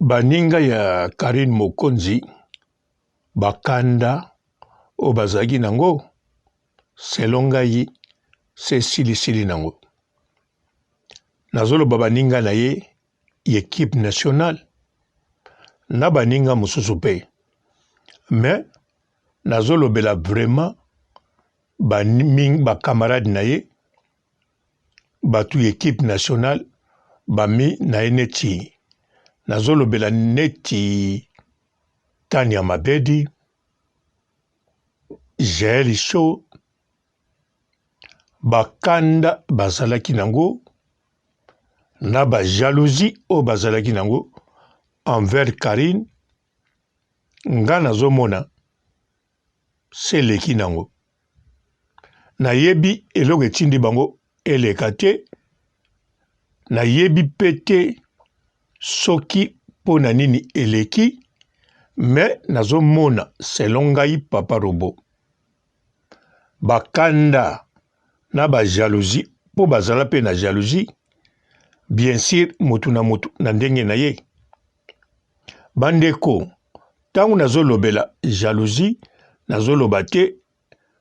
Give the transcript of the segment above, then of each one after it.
Baninga ya Karine Mokonzi bakanda o bazalaki nango selon ngai se silisili nango. Nazoloba baninga na ye équipe nationale na baninga mosusu pe. Mais nazolobela vraiment ba camarade na ye batu équipe nationale bami na ye neti nazolobela neti Tania Mabedi, Jaël Show, bakanda bazalaki nango na ba jalousie o bazalaki nango envers Karine nga nazomona seleki nango. Nayebi eloko etindi bango eleka te, nayebi pete soki pona nini eleki, mais nazomona selon ngai Papa Robo bakanda na ba jalousie po bazala pe na jalousie bien sûr mutu na ndenge na ye. Bandeko tangu nazolobela jalousie nazoloba te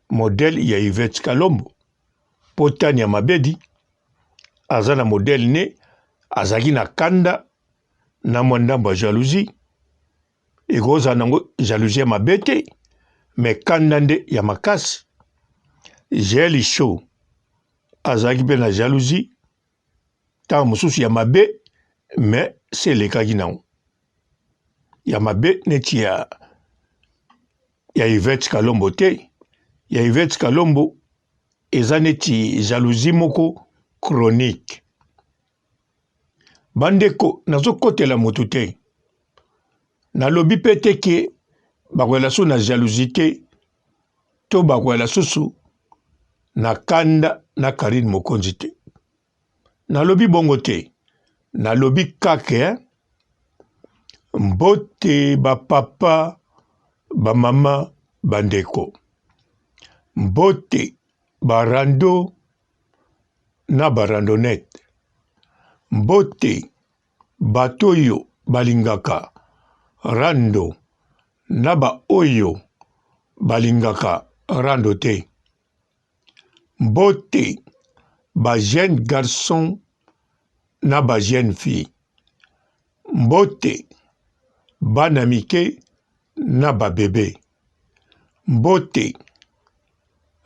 modèle ya Yvette Kalombo po Tania Mabedi aza na modèle ne azaki na kanda na mwandambo ya jalousie ekoza nango jalousie ya mabe te me kanda nde ya makasi. Jaël Show azalaki mpe na jalousie ntango mosusu ya mabe me se elekaki nango ya mabe neti ya Yvette Kalombo te. Ya Yvette Kalombo eza neti jalousie moko chronique. Bandeko nazokotela motu te, nalobi pe te ke bakwela so na jalousie te to bakwela susu na kanda na Karine Mokonzi te. Nalobi bongo te, nalobi kake mbote bapapa bamama bandeko, mbote barando na barandonete, mbote bato oyo balingaka rando na ba oyo balingaka rando te, mbote ba jeune garçon na ba jeune fille, mbote bana mike na ba bebe, mbote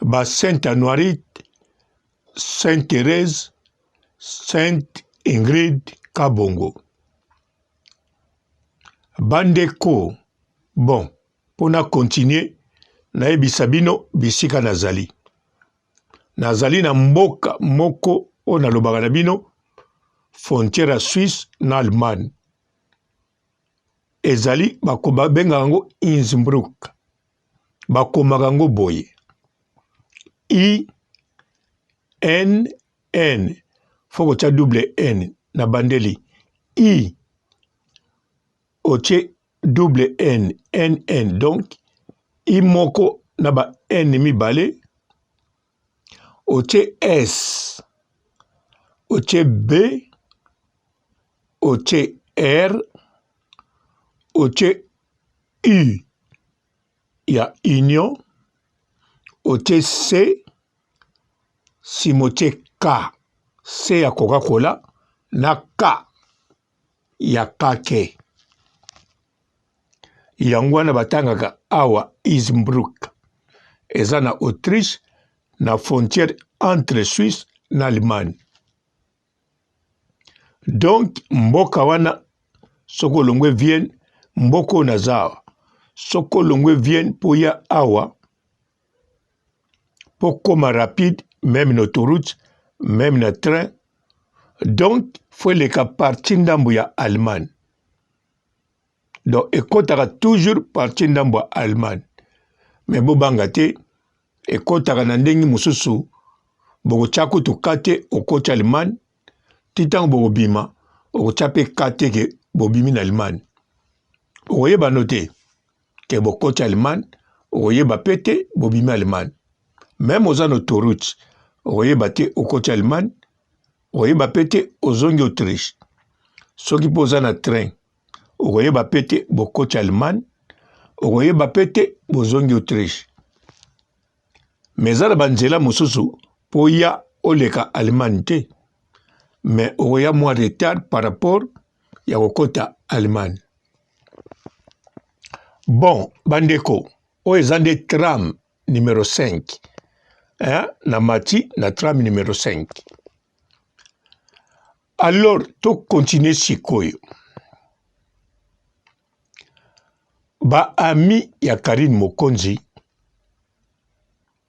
ba Sainte Anuarite, Sainte Thérèse, Sainte Ingrid Kabongo. Bandeko, bon, pona continuer, naebisa bino bisika nazali. Nazali na mboka moko o nalobaka na bino frontière Suisse na Allemagne. Ezali bakoba benga yango Innsbruck. Bakomaka yango boye. I-N-N. Foko tia double N na bandeli. I. Oche double N. N-N. Donc, I moko na ba N mibale. Oche S. Oche B. Oche R. Oche U. Ya union. Oche C. Simoche K. C ya Coca-Cola. Na K. Ya kake. Yangwana batangaka awa Innsbruck. Eza na Autriche na frontière entre Suisse na Allemagne. Donc mboka wana soko longwe Vienne mboko na zawa. Soko longwe Vienne po ya awa po koma rapide même na autoroute même na train. Donc faut leka parti ndambo ya Allemagne. Donc ekotaka toujours parti ndambo ya Allemagne. Mais bobanga te ekotaka na ndenge mosusu boko tshako to kate okoti Allemagne titango boko bima okotya pe kate ke bobimi na Allemagne. Okoyeba note ke bokoti Allemagne, okoyeba pete bobimi Allemagne. Même oza na autoroute okoyeba te okoti Allemagne, okoyeba pete ozongi Autriche. Soki po oza na train okoyeba pete bokoti Allemagne, okoyeba pete bozongi Autriche. Mais za na banzela mosusu po ya oleka Allemagne te. Mais okoya mwa retard par rapport ya kokota Allemagne. Bon, bandeko, oyo eza nde tram numéro 5. Na mati na tram numéro 5. Alors, to continue sikoyo. Ba ami ya Karine Mokonzi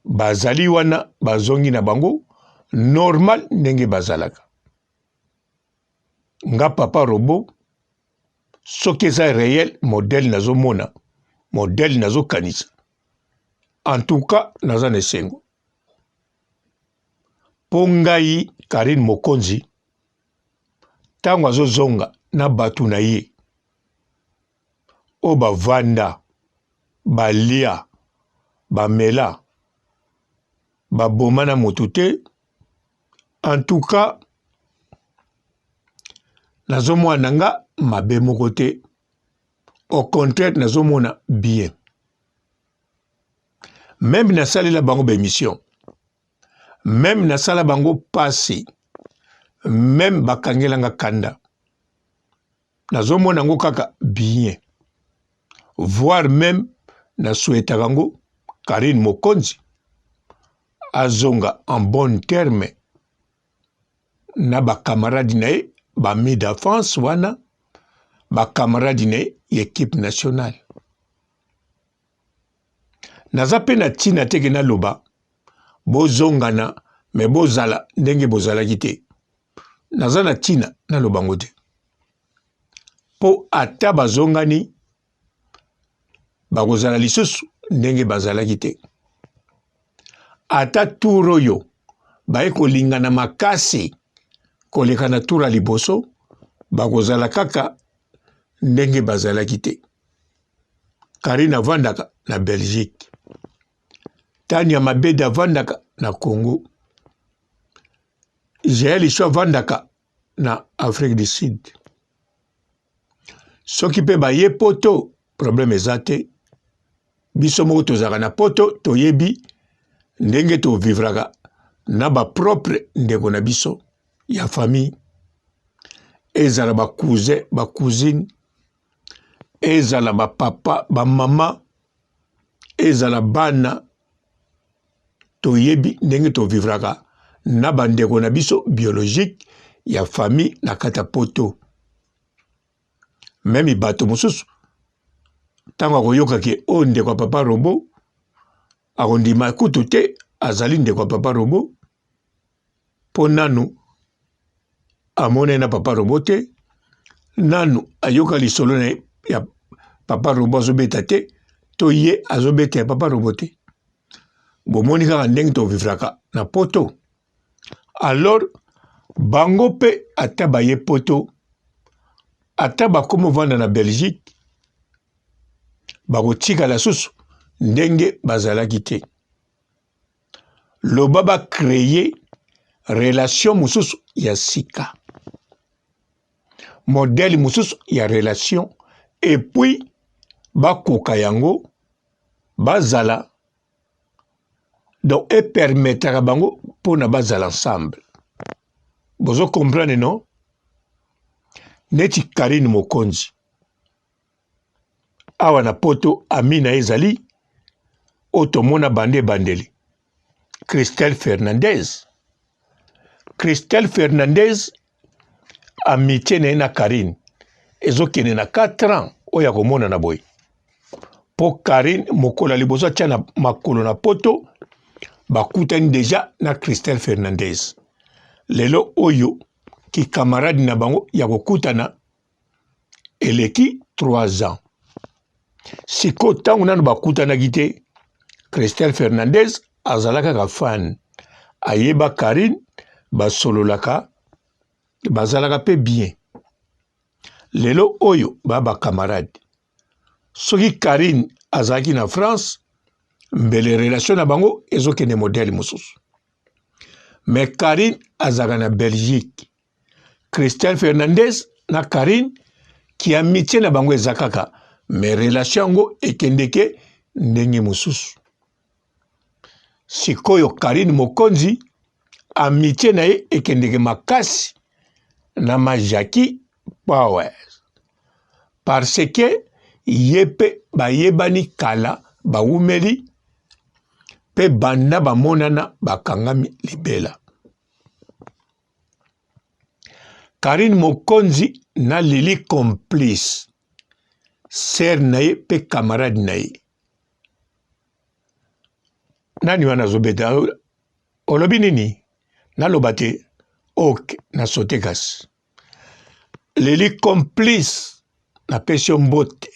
bazali wana bazongi na bango normal ndenge bazalaka. Nga papa Robo soki eza réel modèle nazomona, modèle nazokanisa. En tout cas, naza na esengo. Po ngai Karine Mokonzi tango azozonga na batu na ye o bavanda, balia, bamela, baboma na motu te. En tout cas, nazomona nga mabe moko te. Au contraire, nazomona bien. Même nasalela bango bémission, même nasala bango pasi, même bakangelanga kanda, nazomona ngo kaka bien. Voire même na souhaita bango Karine Mokonzi azonga en bon terme na ba camarade nae ba mi d'enfance wana ba camarade nae équipe nationale. Naza pe na tina teke na loba bozongana me bozala ndenge bozalaki te. Naza na tina na loba ngo te. Po ata bazongani bakozala lisusu ndenge bazalaki te. Ata tour oyo baye kolingana makasi koleka na tour ya liboso bakozala kaka ndenge bazalaki te. Karine avandaka na Belgique, Tania Mabeda avandaka na Congo, Jaël Iso avandaka na Afrique du Sud. Soki pe baye poto problème eza te. Biso moko tozaka na poto toyebi ndenge to vivraka na ba propre ndeko na biso ya famille. Ezala ba cousin, ba cousine, ezala ba papa, ba mama, ezala bana, toyebi ndenge to vivraka na ba ndeko na biso biologique ya famille na kata poto. Même bato mosusu tango akoyoka ke o ndeko ya papa Robo akondima kutu te azali ndeko ya papa Robo po nanu amone na papa Robo te, nanu ayoka lisolo na ya papa Robo azobeta te, to ye azobeta ya papa Robo te. Bomoni kaka ndenge to vivraka na poto. Alors bango pe ata baye poto, ata bakomo vanda na Belgique, bakotika la susu ndenge bazalaki te. Loba ba créer relation mususu ya sika, modèle mususu ya relation, et puis bakoka yango bazala donc et permettra bango pour na bazala ensemble. Bozo comprendre non? Neti Karine Mokonzi awa na poto Amina ezali otomona bande bandeli Christelle Fernandez. Christelle Fernandez amitié na Karine ezokene na 4 ans oya komona na boy. Po Karine mokola liboso tia na makolo na poto bakutani déjà na Christelle Fernandez. Lelo oyo ki camarade na bango ya kokutana eleki 3 ans. Siko tangu nanu bakutana gite Christelle Fernandez azalaka ka fan. Ayeba Karine basololaka bazalaka pe bien. Lelo oyo baba camarade. Soki Karine azalaki na France, mbele relation na bango ezokende modèle mosusu. Mais Karine azalaka na Belgique. Christelle Fernandez na Karine ki amitié na bango ezakaka mais relation yango ekendeke ndenge mosusu. Sikoyo Karine Mokonzi amitié na ye ekendeke makasi na Jackie Powers parce que yepe bayebani kala bawumeli pe banda bamonana bakangami libela. Karine Mokonzi na Lili complice sœur na ye pe camarade na ye. Nani wana zobeta olobi nini naloba te ok na sote kasi. Lili complice na pesi mbote.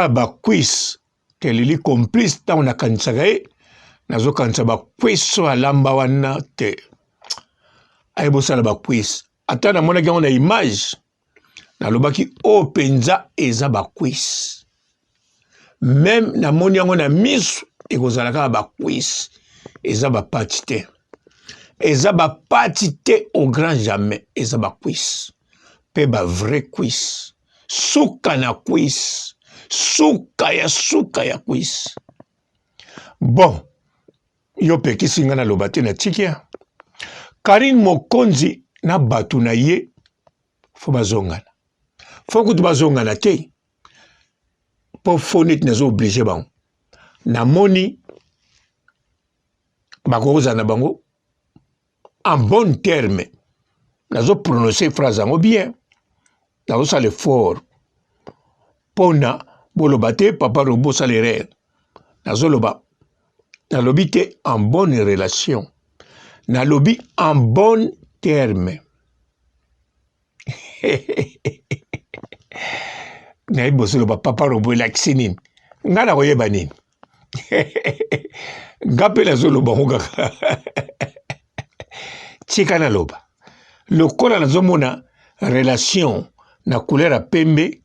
Bakwis ke Lili complice ntango nakanisaka ye nazokanisa bakwiso alamba wana te. Ayebosala bakwis ata namonaki yango na image nalobaki o penza eza bakwis. Même namoni yango na misu ekozala kaka bakwis eza bapati te. Eza bapati te au grand jamais eza bakwis pe ba vrai kwis. Suka na kwis. Suka ya kwis. Bon, yo pekisi nga naloba te na tikia. Karine Mokonzi na batu na ye fo bazongana. Fo kutu bazongana te. Po fonete nazo oblige bango. Namoni bakoza na bango en bon terme. Nazo prononcer phrase yango bien. Nazo sale fort. Pona boloba te papa robo sale rere. Nazo loba. Nalobi te en bonne relation. Nalobi en bon terme. Naye boso loba papa robo elakisi nini. Nga na koyeba nini. Nga pe nazo loba ngaka. Tika na loba. Lokola nazo mona relation na couleur a pembe,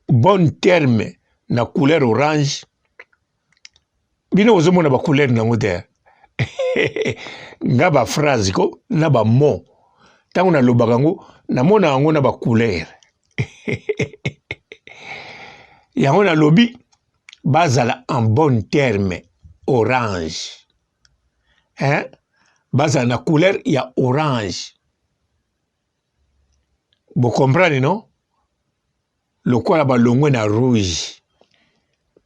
bon terme na couleur orange. Bino ozo mona ba couleur nango te. Nga ba phrase ko na ba mot. Tango na loba kango na mona yango na ba couleur. Yango na lobi bazala en bon terme orange. Bazala na couleur ya orange. Vous comprenez, non? Le quoi là-bas, le moins na rouge,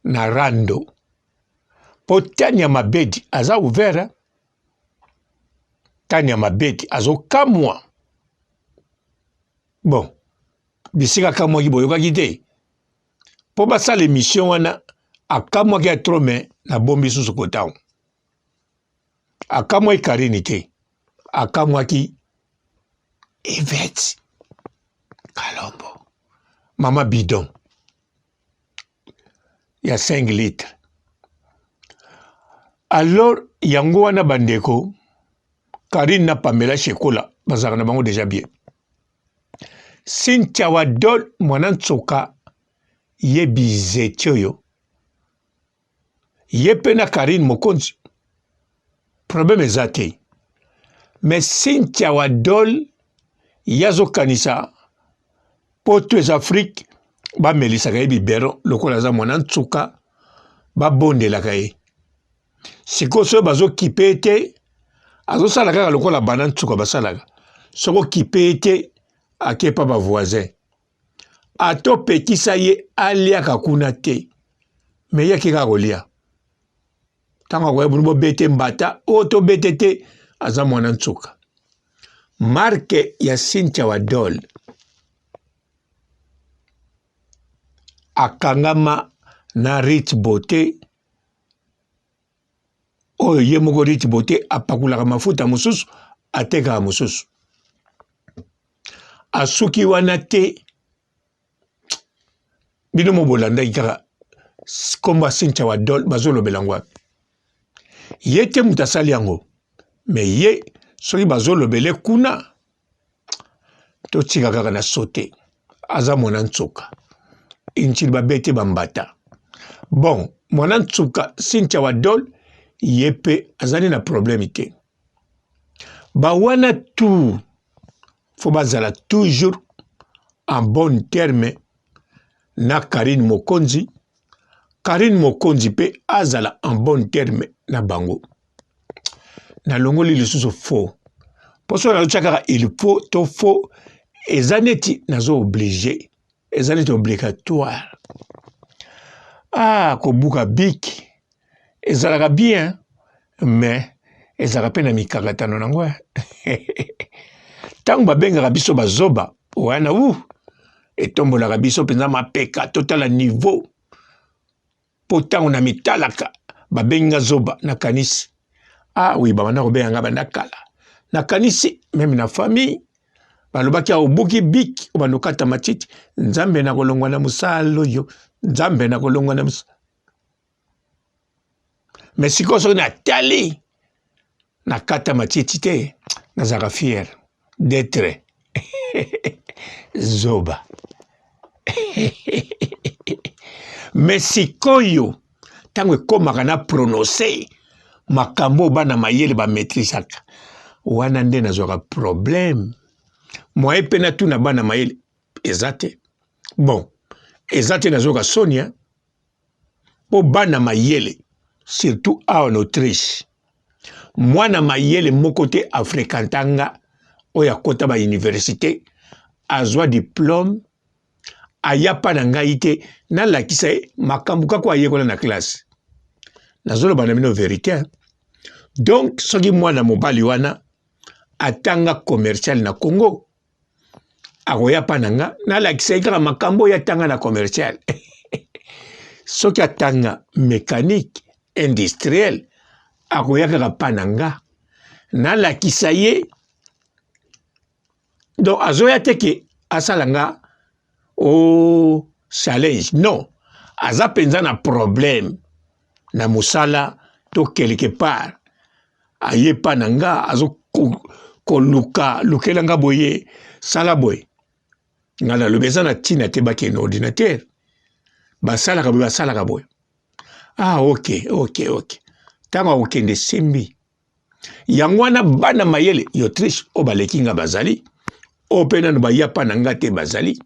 na rando. Pour Tania Mabedi, aza ouvert. Tania Mabedi, azo kamwa. Bon, bisika kamwa ki boyoka kite. Pour basa l'émission wana, a kamwa ki a trop mais na bombi sous ce côté. A kamwa ki Karinite, a kamwa ki Yvette Kalombo. Mama bidon. Il y a 5 litres. Alors, yango wana bandeko, Karine na Pamela Shekola, bazaka na bango déjà bien. Cynthia Wadol, mwana tsoka, ye bizete yo. Ye pena Karine Mokonzi. Problème ezate. Mais Cynthia Wadol, yazo kanisa, poto les Afrique, ba melisa kaye bibero, lokola za mwana tsuka, ba bonde la kaye. Siko so bazo kipete, azo salaka lokola banan tsuka basalaka. Soko kipete, ake pa ba voisin. Ato pekisa ye alia kakuna te. Me ya kika kolia. Tanga kwa bunubo bete mbata, oto bete te, aza mwana tsuka. Marke ya Cynthia Wadol. Akangama na Rich Bote. Oyo ye moko Rich Bote apakulaka mafuta mususu ateka mususu. Asuki wana te bino mobolanda ikaka komba Cynthia Wadol bazolo belangwa. Ye te mutasali yango. Me ye soki bazolo bele kuna to tika kaka na sote. Aza mwana tsoka. Inchili babete bambata. Bon, mwana tsuka Cynthia Wadol yepe azani na problème te. Ba wana tout faut bazala toujours en bon terme na Karine Mokonzi. Karine Mokonzi pe azala en bon terme na bango. Na longoli lisusu faux. Poso na chakara il faut to faux ezaneti nazo obligé. Ezaneti obligatoire. Ah, kobuka bik. Ezalaka bien, mais ezalaka pe na mikakatano nango. Tango babengaka biso bazoba, wana etombolaka biso penza mapeka total niveau. Potango na mitalaka babenga zoba na kanisi. Ah oui, bamana kobenga bandakala. Na kanisi même na famille balobaki obuki bik obandokata matiti nzambe na kolongwa na musalo yo nzambe na kolongwa na musalo. Mais si koso na tali na kata matiti te nazaka fier d'être zoba. Mais sikoyo tango ekomaka na prononcer makambo bana mayele ba maîtrisaka wana nde nazwaka problème. Moi pe na tuna bana mayele ezate bon ezate nazoka sonia po bana mayele surtout en Autriche mwana mayele moko te afréquentanga oya kota ba université azwa diplôme ayapa na ngai te nalakisa ye makambo kako ayekola na classe nazoloba na bino vérité. Donc soki mwana mobali wana atanga commercial na Congo akoyapa na nga nalakisa ye kaka makambo oyo atanga na commercial. Soki atanga mécanique industriel akoya kaka pa na nga nalakisa ye. Donc azoya teke asala nga o challenge non aza penza na problème na musala to quelque part aye pa na nga azo koluka lukela nga boye sala boye nga na lobeza na tina te bake na ordinateur basalaka boye basalaka boye. Ah ok tango akokende sembi yango wana bana mayele Autriche o baleki nga bazali o pe nano bayapa na nga te bazali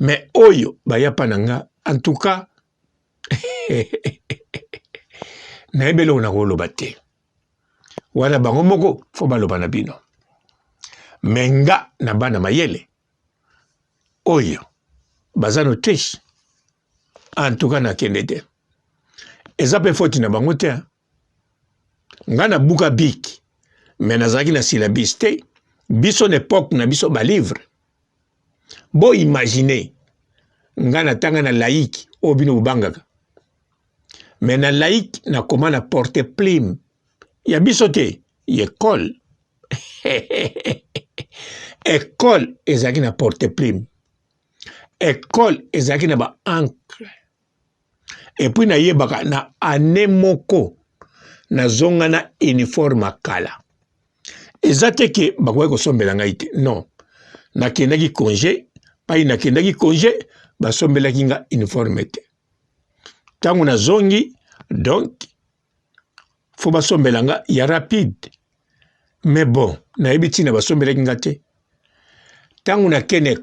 mais oyo bayapa na nga en tout cas nayebeli oyo nakoloba te wana bango moko fo baloba na bino me nga na bana mayele oyo baza na Autriche en tout cas nakende te eza mpe foti na bango te nga na buka biki me nazalaki na syllabus te biso na époque na biso balivre bo imagine nga natanga na laïque oyo bino bobangaka me na laïque nakoma na porte plume ya biso te école école ezalaki na porte plume école ezalaki na ba encre et puis nayebaka na année moko nazonga na uniforme akala eza te ke bakoki kosombela ngai te non nakendaki congé pai nakendaki congé basombelaki nga uniforme te ntango nazongi donc fo basombela nga ya rapide mais bon nayebi ntina basombelaki nga te ntango nakende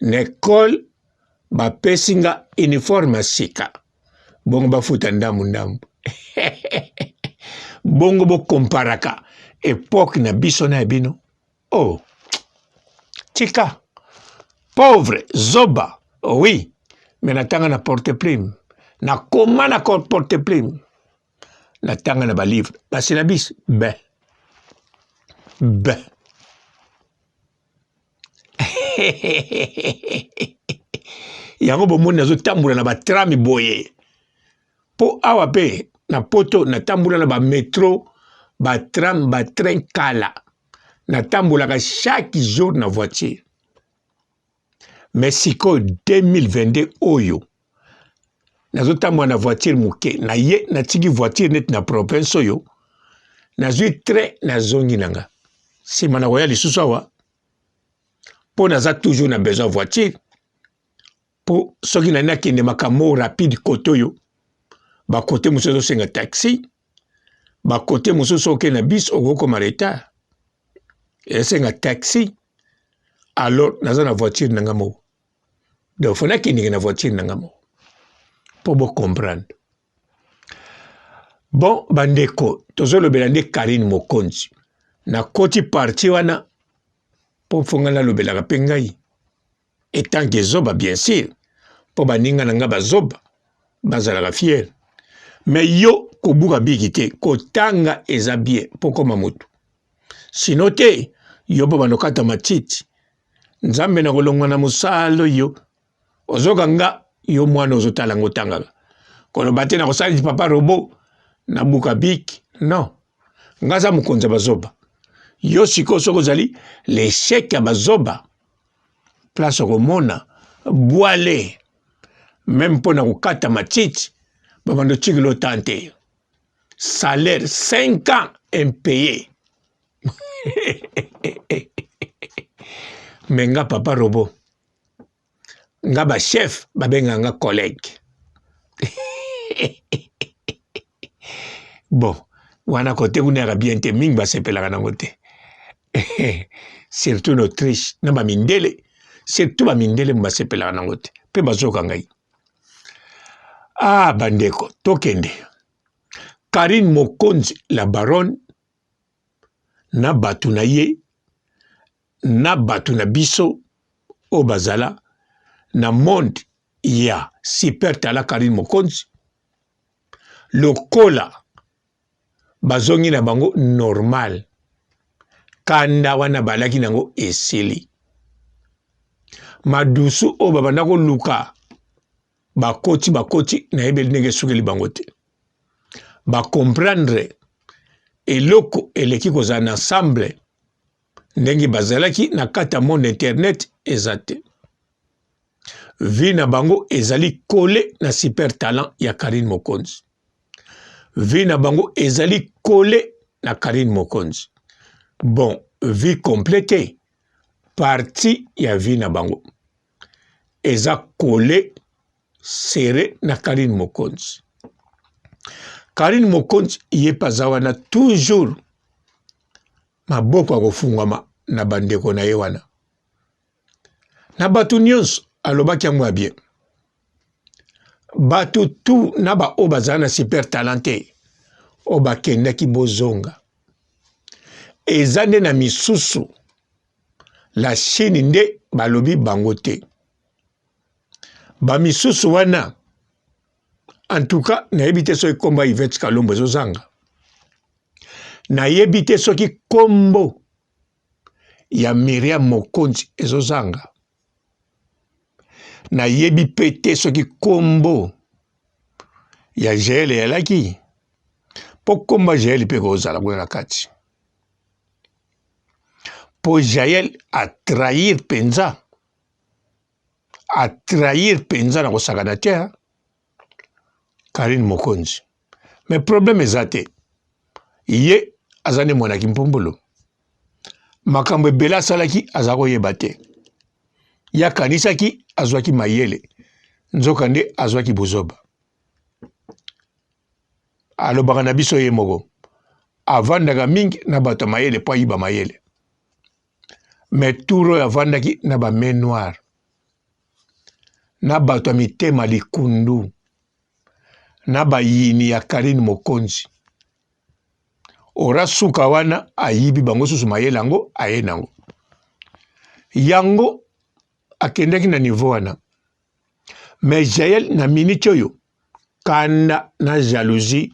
na école bapesi nga uniforme ya sika bongo bafuta ndambu bongo bokomparaka époque na biso na bino oh tika pauvre zoba oui mais natanga na porte plume nakoma na porte plume natanga na balivre basilabis be yango bomoni nazotambola na batrami boye po awa pe na poto natambola na bametro batram batrain kala natambolaka chaque jour na voiture mais sikoyo 2022 oyo nazotambola na voiture moke naye natiki voiture neti na province oyo nazwi train nazongi nanga nsima na koya lisusu awa mpo naza toujours na besoin voiture mpo soki nani nakende makambo rapide kote oyo bakote mosusu ezosenga taxi bakote mosusu okende na bis okokoma retard esenga taxi alors naza na voiture nanga moko donc fona kindi na voiture nanga moko pour vous comprendre. Bon bandeko tozolobela nde Karine Mokonzi na koti parti wana po fongala lobelaka mpe ngai etanke zoba bien sûr po baninga na nga bazoba bazalaka fier mais yo kobuka biki te kotanga eza bien po koma motu sino te yo po banokata matiti nzambe na kolongwa na mosalo yo ozokanga yo mwana ozotala ngo tangaka koloba te na kosali papa robo na buka biki non ngaza mokonzi bazoba yo siko soko ozali l'échec ya bazoba place okomona boile même mpo na kokata matiti babando tikilo tante salaire 5 ans impayé mais nga papa robo nga ba chef babenga nga collègue bon wana kote kuna bien te mingi basepelaka nango te surtout l'Autriche na bamindele surtout bamindele basepelaka nango te mpe bazoka ngai ah bandeko tokende Karine Mokonzi la baronne na batu na ye na batu na biso o bazala na monde ya super tala Karine Mokonzi lokola bazongi na bango normal kanda wana balaki nango esili madusu o babanda ko luka bakoti na yebeli ndenge sukeli bango te ba comprendre eloko eleki kozala na ensemble ndenge bazalaki na kata monde internet eza te vi na bango ezali kole na super talent ya Karine Mokonzi vi na bango ezali kole na Karine Mokonzi bon vi complète partie ya vi na bango eza kole serré na Karine Mokonzi. Karine Mokonzi ye pazawana toujours maboko akofungwama na bandeko na ye wana na batu nyonso alobaki yango bien batu tu na ba o bazala na super talenté o bakendaki bozonga eza nde na misusu la Chine nde balobi bango te bamisusu wana en tout cas nayebi te soki kombo Yvette Kalombo ezozanga nayebi te soki kombo ya Miriam Mokonzi ezozanga nayebi pe te soki kombo ya Jael eyalaki po kombo Jael mpe kozala kuna na kati po Jael atrahir penza na kosakana te Karine Mokonzi mais problème eza te ye aza nde mwanaki mpombolo makambo ebele asalaki aza koyeba te ye akanisaki azwaki mayele nzoka nde azwaki buzoba alobaka na biso ye moko avandaka mingi na bato mayele po ayiba mayele mais tour oyo avandaki na bamain noire na bato ya mitema likundu na bayini ya Karine Mokonzi ora suka wana ayibi bango susu mayele yango aye nango yango akendaki na niveau wana mais Jael na minute oyo kanda na jalousie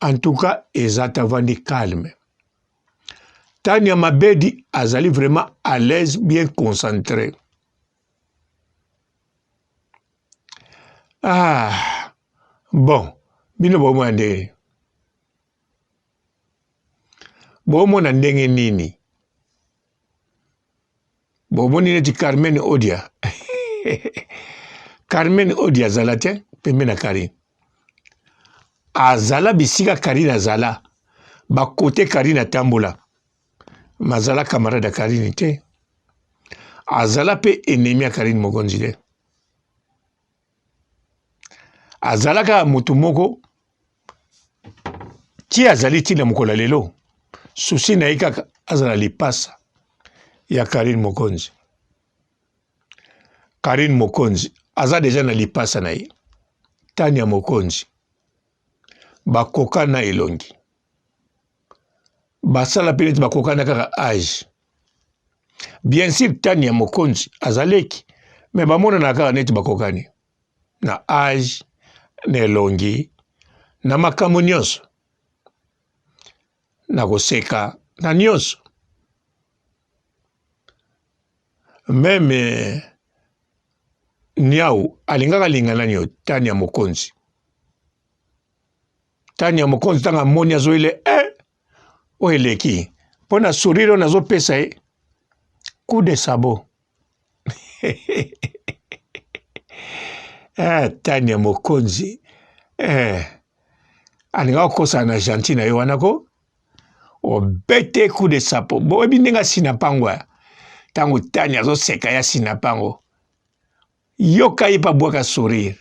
en tout cas ezata vandi calme Tania Mabedi azali vraiment à l'aise bien concentré ah bon bino bomona ndenge nini bomoni neti Carmen Odia Carmen Odia azala te pembe na Karine azala bisika Karine azala bakote Karine atambola mazala camarade ya Karine te azala pe ennemi ya Karine Mokonzi te azalaka mutu moko ti azali tina mokolo lelo susi na ye kaka azala lipasa ya Karine Mokonzi. Karine Mokonzi aza deja na lipasa na ye. Tania Mokonzi bakoka na elongi. Basala peneti bakoka na kaka âge. Bien sûr Tania Mokonzi azaleki, mais bamona na kaka neti bakokani. Na âge, na elongi, na makambo nyonso. Na koseka, na nyonso. Meme Niau alingaka lingana nyo Tania Mokonzi. Tania Mokonzi tanga moni azoile oeleki. Pona sourire nazo pesa coup de sabot. Tania Mokonzi. Alingaka kosa na gentil na yo wanako. Obete coup de sabot. Bo ebi ndenge sinapangwa. Tango Tania zo seka ya sinapango. Yoka ye pa bwaka sourire.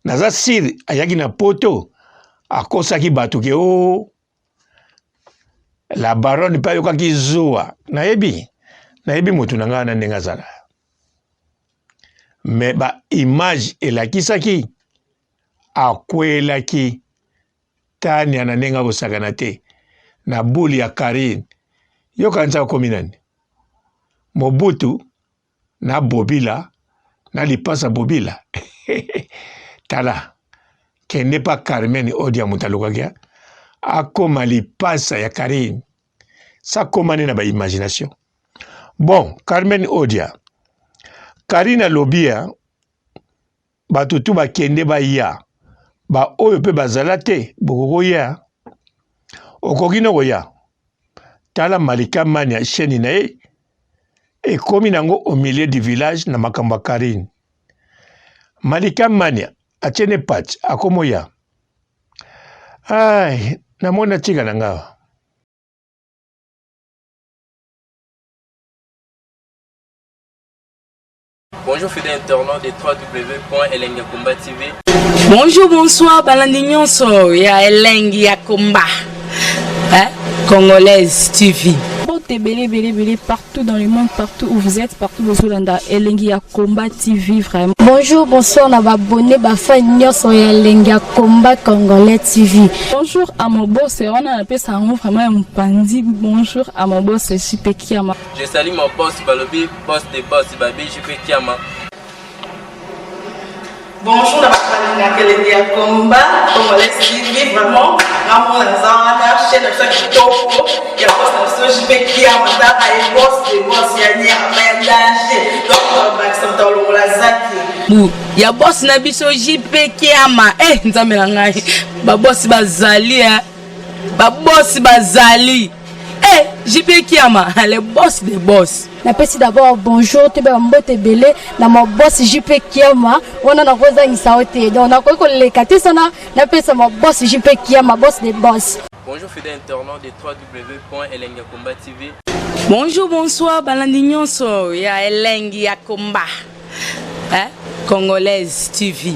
Naza sir ayaki na poto akosaki bato ke la baronne pa yokaki zuwa. Nayebi mutu na nga na ndenge azala. Me ba image elakisaki akwelaki Tania na ndenge kosakana te na buli ya Karine. Yoka nza komi nani? Mobutu na Bobila na lipasa Bobila. Tala kende pa Carmen Odia mutalukagia akoma lipasa ya Karine. Sa komane na ba imagination. Bon, Carmen Odia Karine lobia batutu ba kende ba ya ba oyo pe bazala te bokoko ya okokino ko ya. Tala Malika Mania chaîne na ye ekomi nango au milieu du village na makambo Karine. Malika Mania atiene patch akomoya. Ai, namona tika nanga. Bonjour fidèles internautes de www.elengiakomba TV. Bonjour, bonsoir, balandi nyonso ya Elengi ya Komba. Congolaise TV. Belé partout dans le monde, partout où vous êtes, partout où vous êtes, Elengi ya Komba TV vraiment. Bonjour, bonsoir, on a abonné bafa nyonso ya Elengi ya Komba Congolais TV. Bonjour à mon boss, on a appelé ça vraiment un pandi. Bonjour à mon boss, JP Kiama. Je salue mon boss Balobi, boss des boss Babi, JP Kiama. Bonjour, la Elengi ya Komba Congolais TV vraiment. Ramon Lazana, chaîne de ça qui topo, il y a pas de JP Kiama, et boss des boss, il y a ni à danger. Donc on va s'entendre au Lazaki. Ya boss na biso JP Kiama. Nzambe na ngai. Ba boss bazali ba boss bazali. JP Kiama, le boss des boss. Napesi d'abord bonjour, te ba mbote belé na mo boss JP Kiama, on a roza ngisaote. Donc na ko le katisa na pesa mo boss JP Kiama, boss des boss. Bonjour fidèles internautes de www.elengiakomba TV. Bonjour, bonsoir, balandi nyonso ya Elengi ya Komba. Congolaise TV.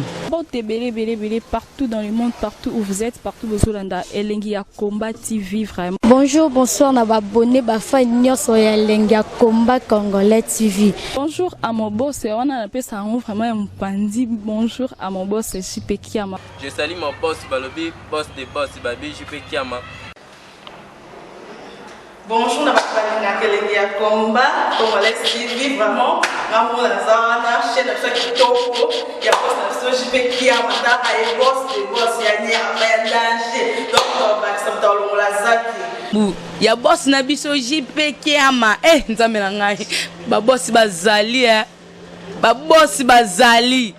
Belé partout dans le monde, partout où vous êtes, partout où vous êtes, Elengi ya Komba TV vraiment. Bonjour, bonsoir, on a abonné bafa nyonso ya Elengi ya Komba Congolais TV. Bonjour à mon boss, on a appelé ça vraiment un pandi. Bonjour à mon boss, JP Kiama. Je salue mon boss Balobi, boss des boss Babi, JP Kiama. Bonjour, la Elengi ya Komba Congolais TV vraiment. Ramon Lazana, chaîne de ça qui topo, il y a pas de JP Kiama, et boss des boss, il y a ni à danger. Donc on va s'entendre au Lazaki. Ya boss na biso JP Kiama. Nzambe na ngai. Ba boss bazali ba boss bazali.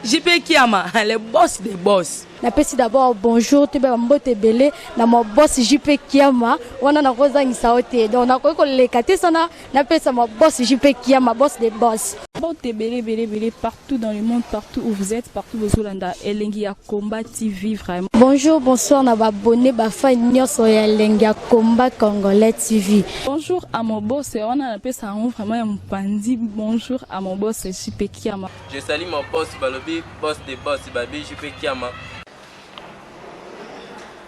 JP Kiama, le boss des boss. Napesi d'abord bonjour, te ba mbote belé na mo boss JP Kiama, on a roza ngisaote. Donc na ko le katisa na pesa mo boss JP Kiama, boss des boss. Belé partout dans le monde, partout où vous êtes, partout où vous êtes, Elengi ya Komba TV vraiment. Bonjour, bonsoir, on a abonné bafa nyonso ya Elengi ya Komba Congolais TV. Bonjour à mon boss, on a appelé ça vraiment un pandi. Bonjour à mon boss, JP Kiama. Je salue mon boss Balobi, boss des boss Babi, JP Kiama.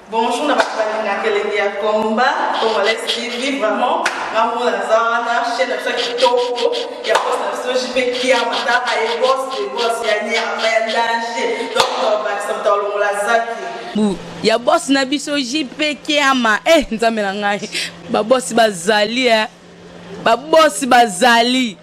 Bonjour, balingaka elenge ya komba congolais TV vraiment ngamona naza wana chaîne na biso ya kitoko ya boss na biso JP Kiama ta aye boss de boss ya nyama ya danger donc bakisa mtalongola zaki ya boss na biso JP Kiama nzambe na ngai babosi bazali babosi bazali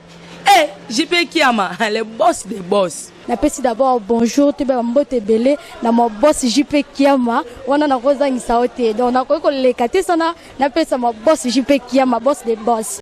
JP Kiama le boss des boss. Napesi d'abord bonjour te ba mbote belé na mo boss JP Kiama wana na kozangisa ote donc na ko lekate sana napesa mo boss JP Kiama boss des boss.